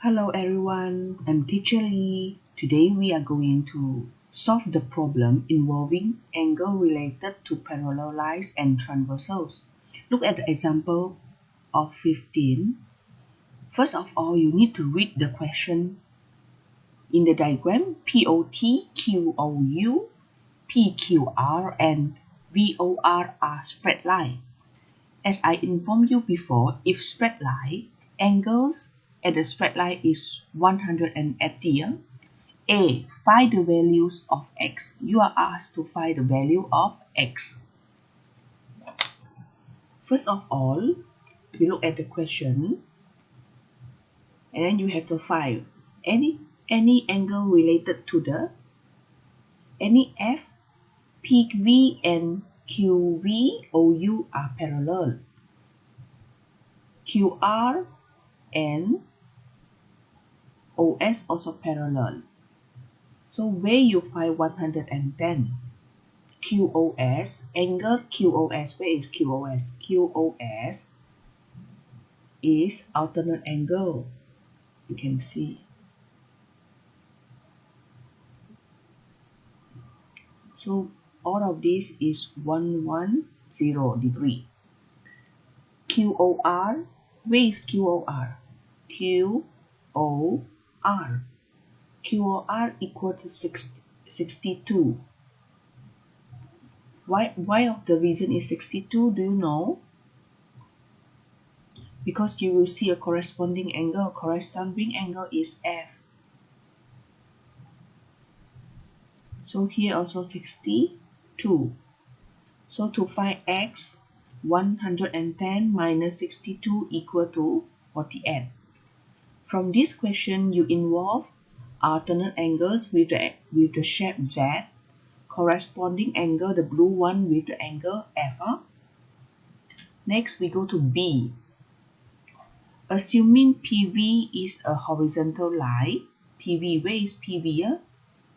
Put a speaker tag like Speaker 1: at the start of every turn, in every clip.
Speaker 1: Hello everyone, I'm Teacher Lee. Today we are going to solve the problem involving angle related to parallel lines and transversals. Look at the example of 15. First of all, you need to read the question. In the diagram, POT, QOU, PQR, and VOR are straight lines. As I informed you before, if straight line, angles at the straight line is 180. A. Find the values of x. You are asked to find the value of x. First of all, you look at the question and then you have to find any angle related to any F, PV and QV, OU are parallel. QR and OS also parallel. So where you find 110? QOS, angle QOS, where is QOS? QOS is alternate angle. You can see. So all of this is 110 degree. QOR, where is QOR? QOR. QOR equal to 62. Why of the reason is 62? Do you know? Because you will see a corresponding angle. Corresponding angle is F. So here also 62. So to find x, 110 minus 62 equal to 48. From this question, you involve alternate angles with the shape Z, corresponding angle, the blue one with the angle F. Next, we go to B. Assuming PV is a horizontal line, PV, where is PV?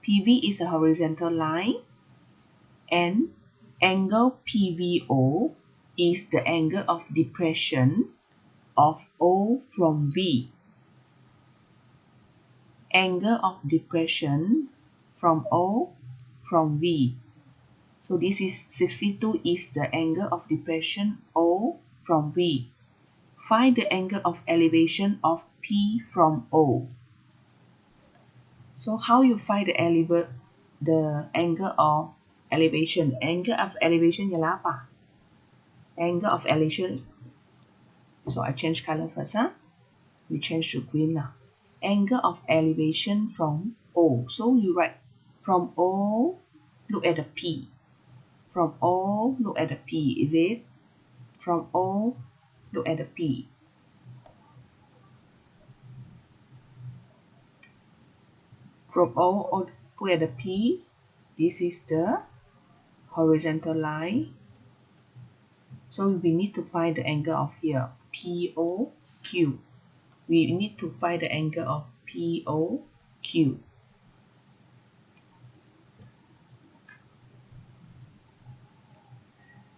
Speaker 1: PV is a horizontal line and angle PVO is the angle of depression of O from V. Angle of depression from O from V. So this is 62 is the angle of depression O from V. Find the angle of elevation of P from O. So how you find the angle of elevation? Angle of elevation ialah apa? Angle of elevation. So I change color first. We change to green now. Angle of elevation from O. So you write from O, look at the P. From O, look at the P. Is it? From O, look at the P. From O, look at the P. This is the horizontal line. So we need to find the angle of here. POQ. We need to find the angle of POQ.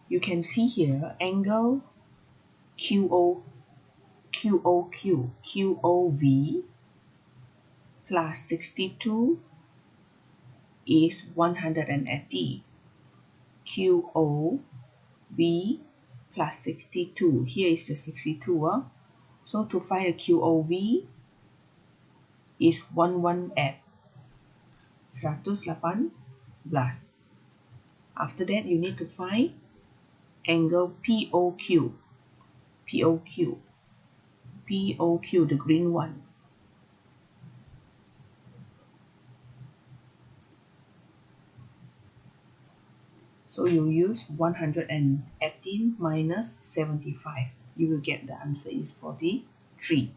Speaker 1: You can see here angle QOQ, QOV plus 62 is 180. QOV plus 62. Here is the 62. So to find the QOV is 118. 118. After that, you need to find angle POQ. POQ. POQ, the green one. So you use 118 minus 75. You will get the answer is 43.